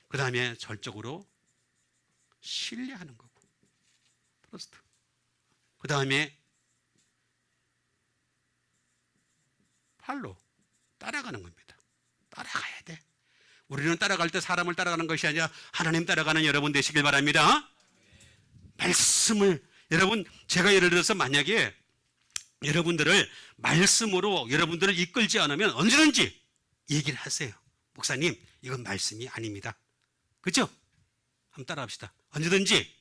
그 다음에 절적으로 신뢰하는 거고. 트러스트. 그 다음에 팔로 따라가는 겁니다. 따라가야 돼. 우리는 따라갈 때 사람을 따라가는 것이 아니라 하나님 따라가는 여러분 되시길 바랍니다. 말씀을 여러분 제가 예를 들어서 만약에 여러분들을 말씀으로 여러분들을 이끌지 않으면 언제든지 얘기를 하세요. 목사님 이건 말씀이 아닙니다. 그렇죠? 한번 따라합시다. 언제든지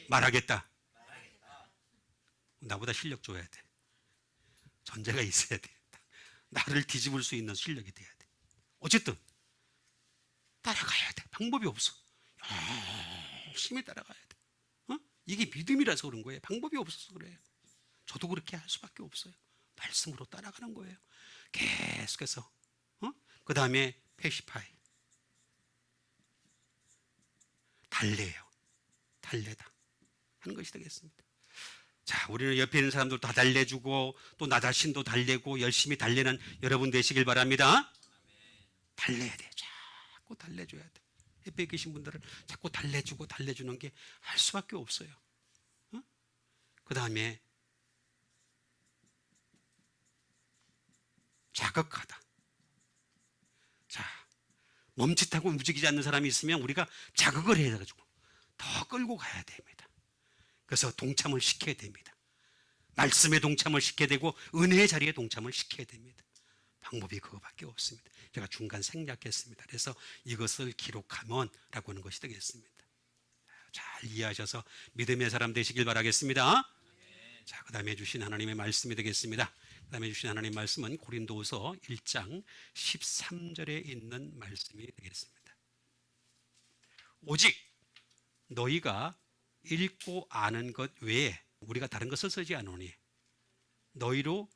말하겠다. 나보다 실력 줘야 돼. 전제가 있어야 돼. 나를 뒤집을 수 있는 실력이 돼야 돼. 어쨌든 따라가야 돼. 방법이 없어. 열심히 따라가야 돼. 이게 믿음이라서 그런 거예요. 방법이 없어서 그래요. 저도 그렇게 할 수밖에 없어요. 말씀으로 따라가는 거예요. 계속해서. 그 다음에 패시파이, 달래요. 달래다 하는 것이 되겠습니다. 자, 우리는 옆에 있는 사람들 다 달래주고 또 나 자신도 달래고 열심히 달래는 여러분 되시길 바랍니다. 달래야 돼. 자꾸 달래줘야 돼. 옆에 계신 분들을 자꾸 달래주고 달래주는 게 할 수밖에 없어요. 그 다음에 자극하다. 자, 멈칫하고 움직이지 않는 사람이 있으면 우리가 자극을 해가지고 더 끌고 가야 됩니다. 그래서 동참을 시켜야 됩니다. 말씀에 동참을 시켜야 되고 은혜의 자리에 동참을 시켜야 됩니다. 방법이 그거밖에 없습니다. 제가 중간 생략했습니다. 그래서 이것을 기록하면 라고 하는 것이 되겠습니다. 잘 이해하셔서 믿음의 사람 되시길 바라겠습니다. 자, 그 다음에 주신 하나님의 말씀이 되겠습니다. 그 다음에 주신 하나님의 말씀은 고린도후서 1장 13절에 있는 말씀이 되겠습니다. 오직 너희가 읽고 아는 것 외에 우리가 다른 것을 쓰지 않으니 너희로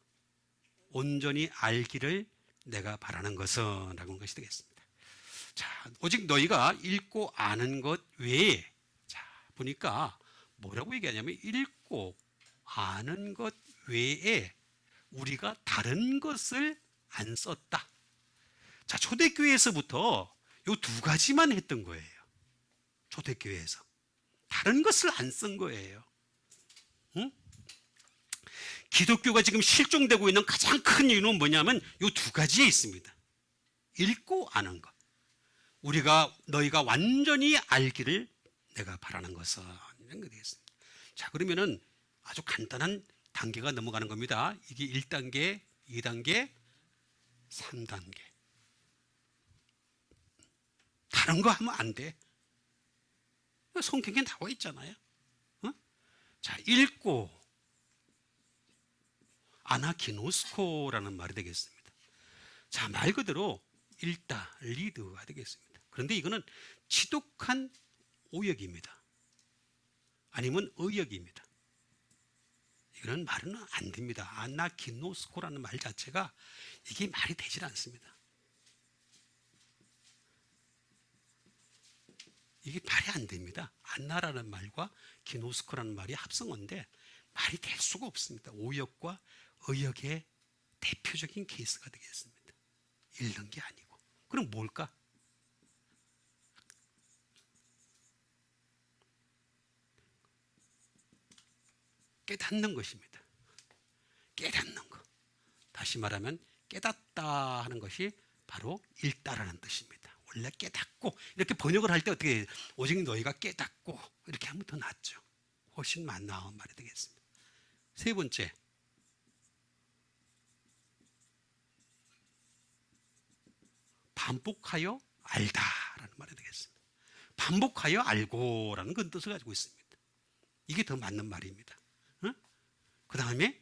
온전히 알기를 내가 바라는 것은 라고 하는 것이 되겠습니다. 자, 오직 너희가 읽고 아는 것 외에, 자, 보니까 뭐라고 얘기하냐면 읽고 아는 것 외에 우리가 다른 것을 안 썼다. 자, 초대교회에서부터 이 두 가지만 했던 거예요. 초대교회에서 다른 것을 안 쓴 거예요. 응? 기독교가 지금 실종되고 있는 가장 큰 이유는 뭐냐면 이 두 가지에 있습니다. 읽고 아는 것. 너희가 완전히 알기를 내가 바라는 것은 이런 게 되겠습니다. 자, 그러면은 아주 간단한 단계가 넘어가는 겁니다. 이게 1단계, 2단계, 3단계. 다른 거 하면 안 돼. 성경에 나와 있잖아요. 자, 읽고 아나키노스코라는 말이 되겠습니다. 자, 말 그대로 읽다, 리드가 되겠습니다. 그런데 이거는 지독한 오역입니다. 아니면 의역입니다. 이거는 말은 안 됩니다. 아나키노스코라는 말 자체가 이게 말이 되질 않습니다. 이게 말이 안 됩니다. 안나라는 말과 기노스코라는 말이 합성어인데 말이 될 수가 없습니다. 오역과 의역의 대표적인 케이스가 되겠습니다. 읽는 게 아니고. 그럼 뭘까? 깨닫는 것입니다. 깨닫는 것. 다시 말하면 깨닫다 하는 것이 바로 읽다라는 뜻입니다. 원래 깨닫고 이렇게 번역을 할 때 어떻게 해요? 오직 너희가 깨닫고 이렇게 하면 더 낫죠. 훨씬 나은 말이 되겠습니다. 세 번째, 반복하여 알다라는 말이 되겠습니다. 반복하여 알고라는 그 뜻을 가지고 있습니다. 이게 더 맞는 말입니다. 그 다음에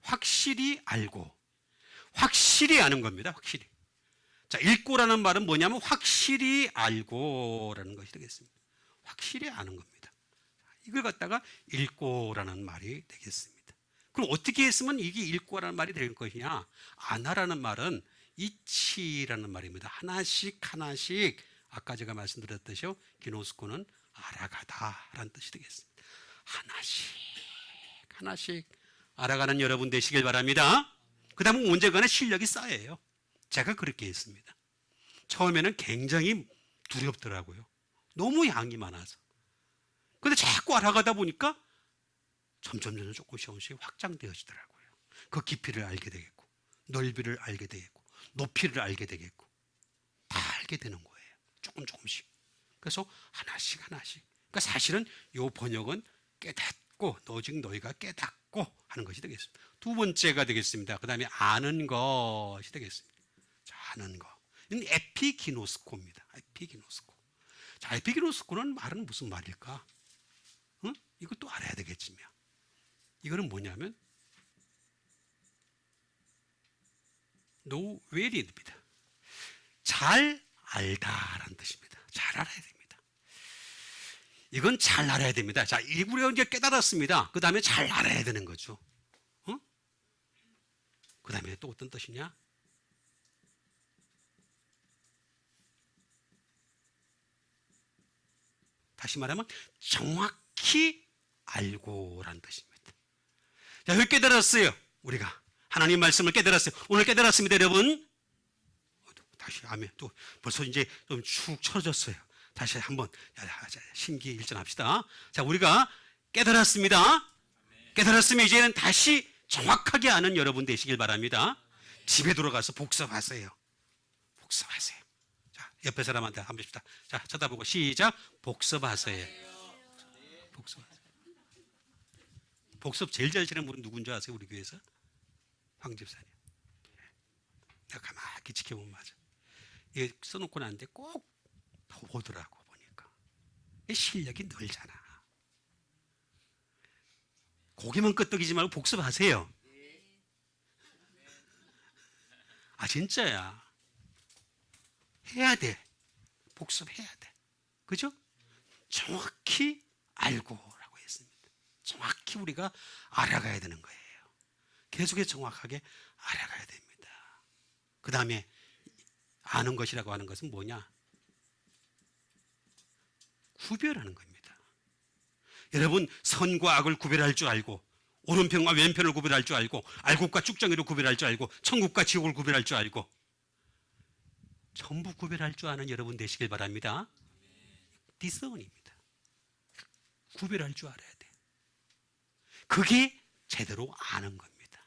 확실히 알고, 확실히 아는 겁니다. 확실히. 자, 읽고라는 말은 뭐냐면 확실히 알고라는 것이 되겠습니다. 확실히 아는 겁니다. 이걸 갖다가 읽고라는 말이 되겠습니다. 그럼 어떻게 했으면 이게 읽고라는 말이 될 것이냐? 아나라는 말은 이치라는 말입니다. 하나씩 하나씩, 아까 제가 말씀드렸듯이요, 기노스코는 알아가다라는 뜻이 되겠습니다. 하나씩 하나씩 알아가는 여러분 되시길 바랍니다. 그 다음에 언제간에 실력이 쌓여요. 제가 그렇게 했습니다. 처음에는 굉장히 두렵더라고요. 너무 양이 많아서. 근데 자꾸 알아가다 보니까 점점 조금씩 확장되어지더라고요. 그 깊이를 알게 되겠고, 넓이를 알게 되겠고, 높이를 알게 되겠고, 다 알게 되는 거예요. 조금씩. 그래서 하나씩 하나씩. 그러니까 사실은 이 번역은 깨닫고, 오직 너희가 깨닫고 하는 것이 되겠습니다. 두 번째가 되겠습니다. 그 다음에 아는 것이 되겠습니다. 자, 아는 거. 이건 에피기노스코입니다. 에피기노스코. 자, 에피기노스코는 말은 무슨 말일까? 응? 이것도 알아야 되겠지만. 이거는 뭐냐면, know well입니다. 잘 알다라는 뜻입니다. 잘 알아야 됩니다. 이건 잘 알아야 됩니다. 자, 우리가 이제 깨달았습니다. 그 다음에 잘 알아야 되는 거죠. 그 다음에 또 어떤 뜻이냐? 다시 말하면 정확히 알고라는 뜻입니다. 자, 여기 깨달았어요. 우리가 하나님 말씀을 깨달았어요. 오늘 깨달았습니다, 여러분. 다시 아멘. 또 벌써 이제 좀 축 처졌어요. 다시 한번 심기일전합시다. 자, 우리가 깨달았습니다. 깨달았으면 이제는 다시 정확하게 아는 여러분 되시길 바랍니다. 집에 들어가서 복습하세요. 복습하세요. 자, 옆에 사람한테 한번 봅시다. 자, 쳐다보고 시작. 복습하세요. 복습하세요. 복습 제일 잘 치는 분은 누군지 아세요? 우리 교회에서? 황 집사님. 내가 가만히 지켜보면 맞아. 이게 써놓고 나는데 꼭 보더라고. 보니까 실력이 늘잖아. 고개만 끄덕이지 말고 복습하세요. 아, 진짜야. 해야 돼. 복습해야 돼. 그죠? 정확히 알고라고 했습니다. 정확히 우리가 알아가야 되는 거예요. 계속해서 정확하게 알아가야 됩니다. 그 다음에 아는 것이라고 하는 것은 뭐냐? 구별하는 겁니다. 여러분, 선과 악을 구별할 줄 알고, 오른편과 왼편을 구별할 줄 알고, 알곡과 쭉정이를 구별할 줄 알고, 천국과 지옥을 구별할 줄 알고, 전부 구별할 줄 아는 여러분 되시길 바랍니다. 디서닝입니다. 구별할 줄 알아야 돼. 그게 제대로 아는 겁니다.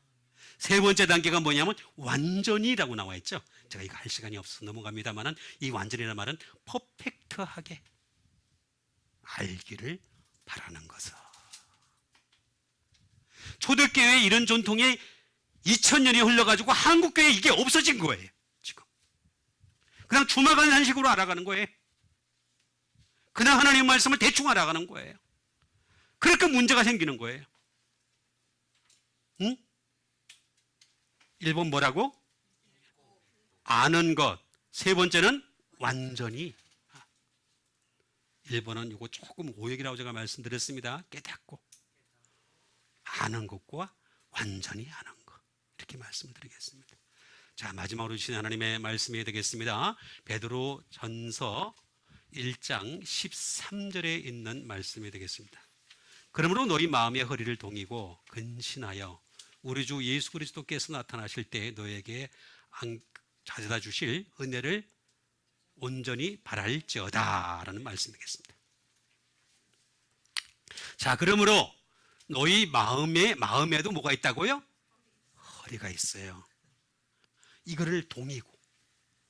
세 번째 단계가 뭐냐면 완전히라고 나와 있죠. 제가 이거 할 시간이 없어서 넘어갑니다만은 이 완전이라는 말은 퍼펙트하게 알기를 바라는 것을. 초대교회에 이런 전통이 2000년이 흘러가지고 한국교회에 이게 없어진 거예요. 지금 그냥 주마간 한식으로 알아가는 거예요. 그냥 하나님 말씀을 대충 알아가는 거예요. 그러니까 문제가 생기는 거예요. 응? 1번 뭐라고? 아는 것. 세 번째는 완전히. 1번은 이거 조금 오역이라고 제가 말씀드렸습니다. 깨닫고 아는 것과 완전히 아는 것, 이렇게 말씀을 드리겠습니다. 자, 마지막으로 주신 하나님의 말씀이 되겠습니다. 베드로 전서 1장 13절에 있는 말씀이 되겠습니다. 그러므로 너희 마음의 허리를 동이고 근신하여 우리 주 예수 그리스도께서 나타나실 때 너에게 가져다 주실 은혜를 온전히 바랄지어다 라는 말씀이 되겠습니다. 자, 그러므로 너희 마음에도 뭐가 있다고요? 허리가 있어요. 이거를 동이고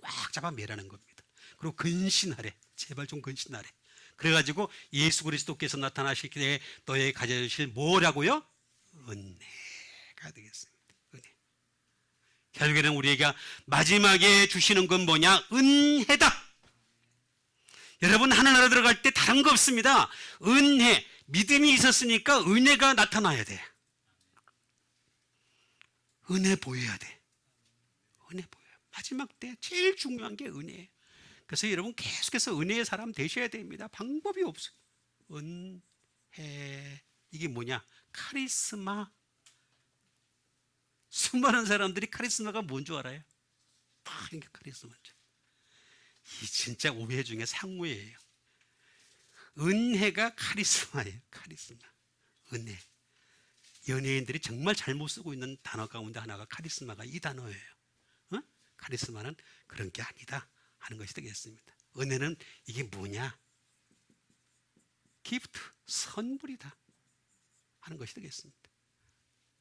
꽉 잡아 매라는 겁니다. 그리고 근신하래. 제발 좀 근신하래. 그래가지고 예수 그리스도께서 나타나실 때 너에게 가져주실 뭐라고요? 은혜가 되겠습니다. 은혜. 결국에는 우리에게 마지막에 주시는 건 뭐냐? 은혜다. 여러분, 하늘나라 들어갈 때 다른 거 없습니다. 은혜, 믿음이 있었으니까 은혜가 나타나야 돼. 은혜 보여야 돼. 은혜 보여요. 마지막 때 제일 중요한 게 은혜예요. 그래서 여러분 계속해서 은혜의 사람 되셔야 됩니다. 방법이 없어요. 은혜, 이게 뭐냐? 카리스마. 수많은 사람들이 카리스마가 뭔 줄 알아요? 다 이게 카리스마죠. 이 진짜 오해 중에 상오해예요. 은혜가 카리스마예요. 카리스마. 은혜. 연예인들이 정말 잘못 쓰고 있는 단어 가운데 하나가 카리스마가 이 단어예요. 어? 카리스마는 그런 게 아니다 하는 것이 되겠습니다. 은혜는 이게 뭐냐? 기프트, 선물이다 하는 것이 되겠습니다.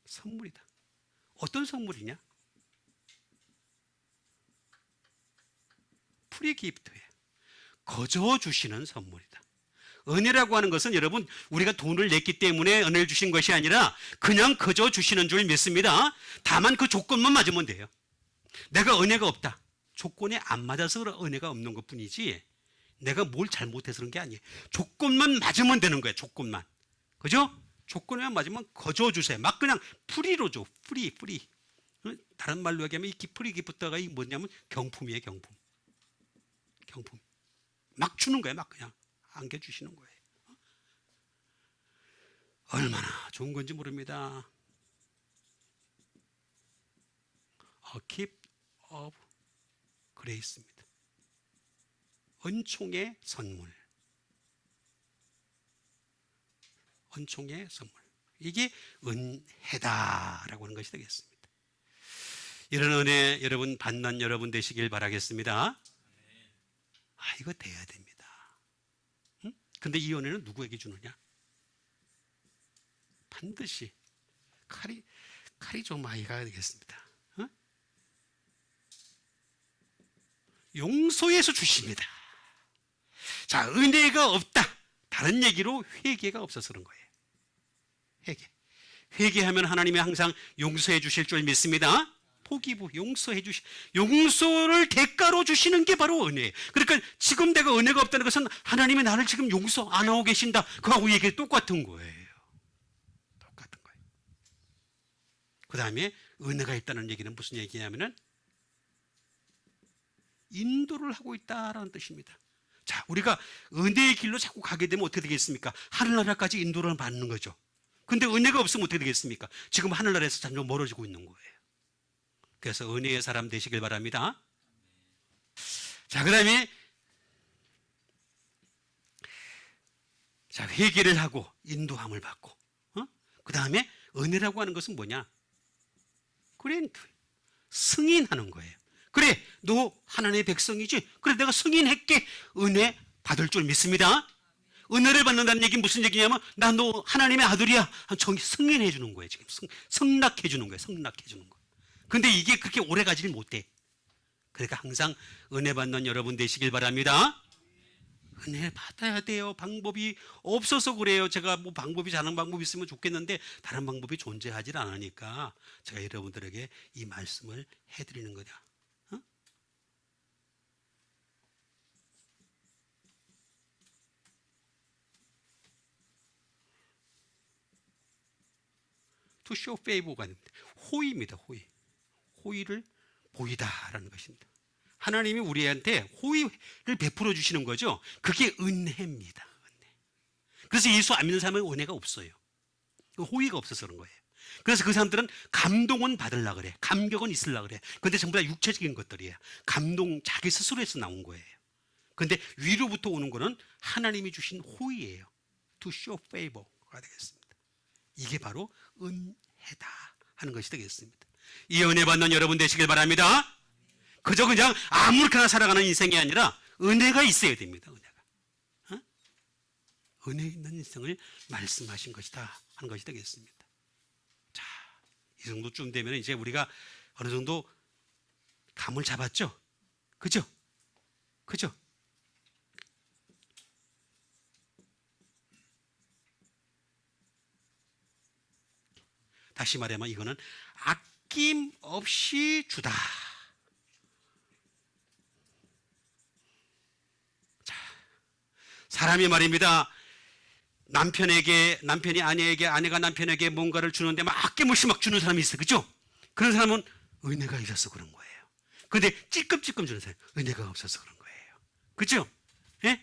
선물이다. 어떤 선물이냐? 프리 기프트예요. 거저 주시는 선물이다. 은혜라고 하는 것은 여러분, 우리가 돈을 냈기 때문에 은혜를 주신 것이 아니라 그냥 거저 주시는 줄 믿습니다. 다만 그 조건만 맞으면 돼요. 내가 은혜가 없다. 조건에 안 맞아서 은혜가 없는 것 뿐이지 내가 뭘 잘못해서 그런 게 아니에요. 조건만 맞으면 되는 거예요. 조건만. 그죠? 조건에만 맞으면 거저 주세요. 막 그냥 프리로 줘. 프리. 다른 말로 얘기하면 이 프리 기프트가 뭐냐면 경품이에요. 경품. 막 주는 거예요. 막 그냥 안겨주시는 거예요. 얼마나 좋은 건지 모릅니다. A gift of grace입니다. 은총의 선물. 은총의 선물. 이게 은혜다라고 하는 것이 되겠습니다. 이런 은혜 여러분 받는 여러분 되시길 바라겠습니다. 이거 돼야 됩니다. 응? 근데 이 은혜는 누구에게 주느냐? 반드시 칼이 좀 많이 가야 되겠습니다. 응? 용서해서 주십니다. 자, 은혜가 없다. 다른 얘기로 회개가 없어서 그런 거예요. 회개하면 하나님이 항상 용서해 주실 줄 믿습니다. 포기부, 용서를 대가로 주시는 게 바로 은혜예요. 그러니까 지금 내가 은혜가 없다는 것은 하나님이 나를 지금 용서 안 하고 계신다. 그하고 이게 똑같은 거예요. 똑같은 거예요. 그 다음에 은혜가 있다는 얘기는 무슨 얘기냐면은 인도를 하고 있다라는 뜻입니다. 자, 우리가 은혜의 길로 자꾸 가게 되면 어떻게 되겠습니까? 하늘나라까지 인도를 받는 거죠. 근데 은혜가 없으면 어떻게 되겠습니까? 지금 하늘나라에서 점점 멀어지고 있는 거예요. 그래서 은혜의 사람 되시길 바랍니다. 자, 그 다음에 회개를 하고 인도함을 받고, 그 다음에 은혜라고 하는 것은 뭐냐? 그랜트, 승인하는 거예요. 그래, 너 하나님의 백성이지? 그래, 내가 승인할게. 은혜 받을 줄 믿습니다. 은혜를 받는다는 얘기는 무슨 얘기냐면 나 너 하나님의 아들이야. 승인해 주는 거예요. 지금 승낙해 주는 거예요. 승낙해 주는 거. 근데 이게 그렇게 오래 가지를 못해. 그러니까 항상 은혜 받는 여러분 되시길 바랍니다. 은혜 받아야 돼요. 방법이 없어서 그래요. 제가 뭐 다른 방법이 있으면 좋겠는데 다른 방법이 존재하지 않으니까 제가 여러분들에게 이 말씀을 해드리는 거다. To show favor가 됩니다. 호의입니다. 호의를 보이다라는 것입니다. 하나님이 우리한테 호의를 베풀어 주시는 거죠. 그게 은혜입니다. 은혜. 그래서 예수 안 믿는 사람은 은혜가 없어요. 호의가 없어서 그런 거예요. 그래서 그 사람들은 감동은 받으려고 그래. 감격은 있으려고 그래. 근데 전부 다 육체적인 것들이에요. 감동 자기 스스로에서 나온 거예요. 근데 위로부터 오는 거는 하나님이 주신 호의예요. To show favor가 되겠습니다. 이게 바로 은혜다 하는 것이 되겠습니다. 이 은혜 받는 여러분 되시길 바랍니다. 그저 그냥 아무렇게나 살아가는 인생이 아니라 은혜가 있어야 됩니다. 은혜 있는 인생을 말씀하신 것이다 하는 것이 되겠습니다. 자, 이 정도쯤 되면 이제 우리가 어느 정도 감을 잡았죠? 그죠? 다시 말하면 이거는 아낌없이 주다. 자, 사람이 말입니다. 남편이 아내에게, 아내가 남편에게 뭔가를 주는데 막 아낌없이 막 주는 사람이 있어요. 그죠? 그런 사람은 은혜가 있어서 그런 거예요. 근데 찔끔찔끔 주는 사람, 은혜가 없어서 그런 거예요. 그죠? 예?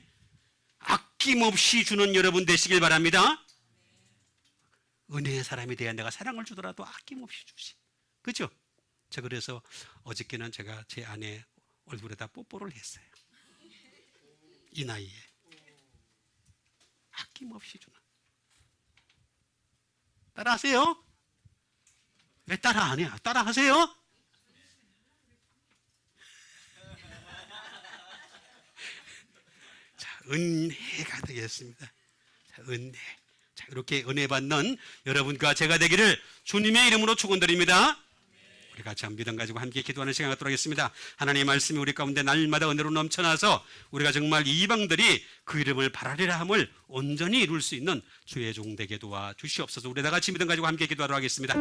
아낌없이 주는 여러분 되시길 바랍니다. 은혜의 사람이 돼야 내가 사랑을 주더라도 아낌없이 주지. 그죠? 저 그래서 어저께는 제가 제 아내 얼굴에다 뽀뽀를 했어요. 이 나이에. 아낌없이 주는. 따라하세요? 왜 따라 안 해요? 따라하세요? 자, 은혜가 되겠습니다. 자, 은혜. 자, 이렇게 은혜 받는 여러분과 제가 되기를 주님의 이름으로 축원드립니다. 우리 같이 한 믿음 가지고 함께 기도하는 시간 갖도록 하겠습니다. 하나님의 말씀이 우리 가운데 날마다 은혜로 넘쳐나서 우리가 정말 이방들이 그 이름을 바라리라 함을 온전히 이룰 수 있는 주의 종 되게 도와주시옵소서. 우리 다 같이 믿음 가지고 함께 기도하도록 하겠습니다.